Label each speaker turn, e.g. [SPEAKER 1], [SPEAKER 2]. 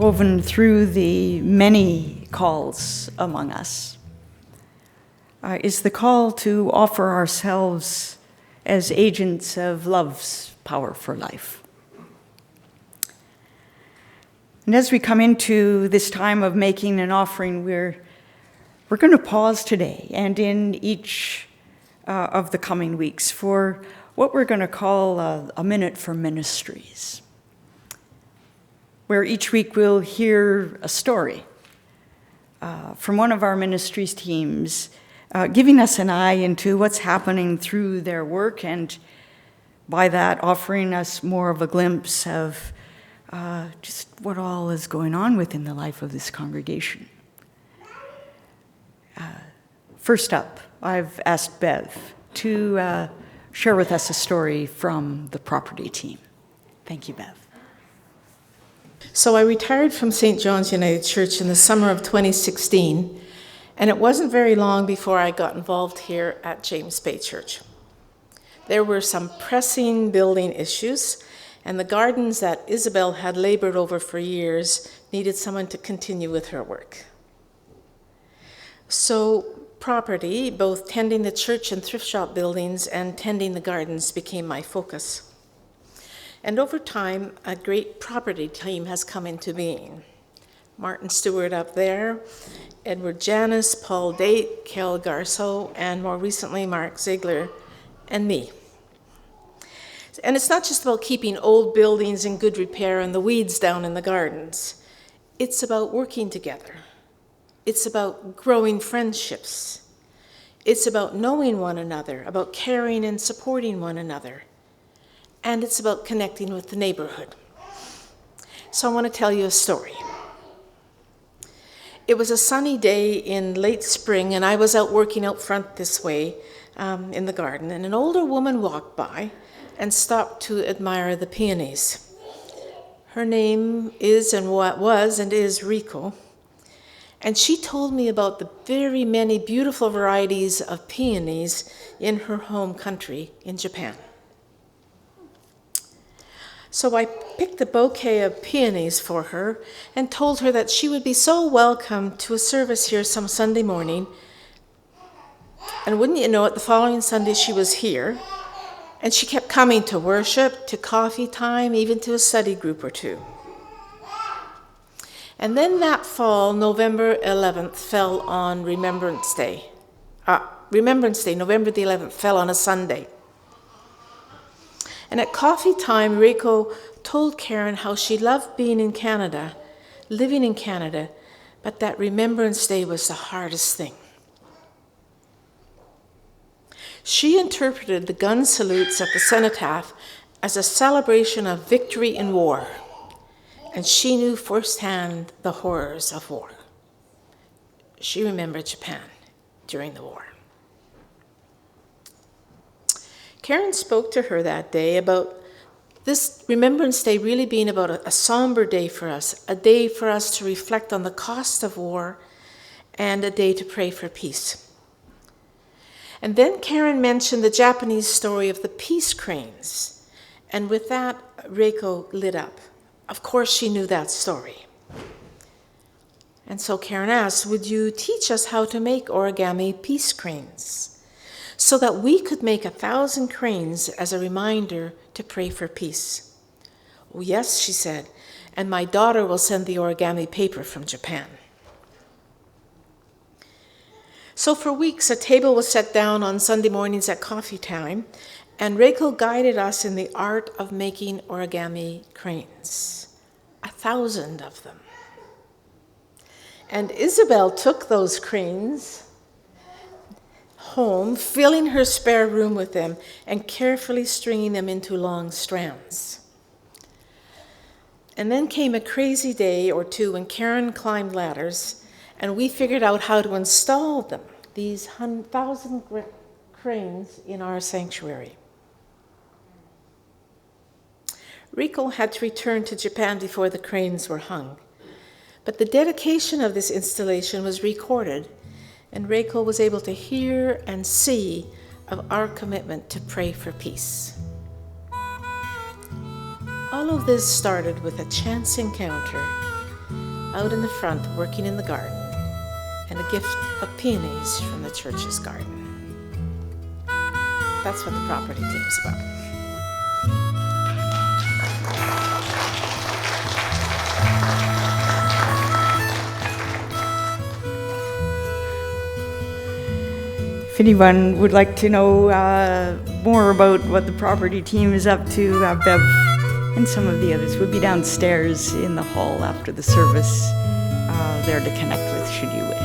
[SPEAKER 1] woven through the many calls among us is the call to offer ourselves as agents of love's power for life. And as we come into this time of making an offering, we're going to pause today and in each of the coming weeks for what we're going to call a minute for ministries, where each week we'll hear a story from one of our ministries teams, giving us an eye into what's happening through their work, and by that offering us more of a glimpse of just what all is going on within the life of this congregation. First up, I've asked Bev to share with us a story from the property team. Thank you, Bev.
[SPEAKER 2] So I retired from St. John's United Church in the summer of 2016, and it wasn't very long before I got involved here at James Bay Church. There were some pressing building issues, and the gardens that Isabel had labored over for years needed someone to continue with her work. So property, both tending the church and thrift shop buildings and tending the gardens, became my focus. And over time, a great property team has come into being. Martin Stewart up there, Edward Janis, Paul Date, Kel Garceau, and more recently, Mark Ziegler, and me. And it's not just about keeping old buildings in good repair and the weeds down in the gardens. It's about working together. It's about growing friendships. It's about knowing one another, about caring and supporting one another. And it's about connecting with the neighborhood. So I want to tell you a story. It was a sunny day in late spring, and I was out working out front this way in the garden, and an older woman walked by and stopped to admire the peonies. Her name is and was and is Rico, and she told me about the very many beautiful varieties of peonies in her home country in Japan. So I picked a bouquet of peonies for her and told her that she would be so welcome to a service here some Sunday morning. And wouldn't you know it, the following Sunday she was here, and she kept coming to worship, to coffee time, even to a study group or two. And then that fall, November 11th, fell on Remembrance Day. Remembrance Day, November the 11th, fell on a Sunday. And at coffee time, Reiko told Karen how she loved being in Canada, living in Canada, but that Remembrance Day was the hardest thing. She interpreted the gun salutes at the cenotaph as a celebration of victory in war, and she knew firsthand the horrors of war. She remembered Japan during the war. Karen spoke to her that day about this Remembrance Day really being about a somber day for us, a day for us to reflect on the cost of war, and a day to pray for peace. And then Karen mentioned the Japanese story of the peace cranes, and with that, Reiko lit up. Of course she knew that story. And so Karen asked, would you teach us how to make origami peace cranes, so that we could make 1,000 cranes as a reminder to pray for peace? Oh, yes, she said, and my daughter will send the origami paper from Japan. So for weeks, a table was set down on Sunday mornings at coffee time, and Reiko guided us in the art of making origami cranes, 1,000 of them. And Isabel took those cranes home, filling her spare room with them and carefully stringing them into long strands. And then came a crazy day or two when Karen climbed ladders and we figured out how to install them, these 1,000 cranes, in our sanctuary. Rico had to return to Japan before the cranes were hung, but the dedication of this installation was recorded, and Reiko was able to hear and see of our commitment to pray for peace. All of this started with a chance encounter out in the front working in the garden, and a gift of peonies from the church's garden. That's what the property team's about.
[SPEAKER 1] If anyone would like to know more about what the property team is up to, Bev and some of the others will be downstairs in the hall after the service, there to connect with should you wish.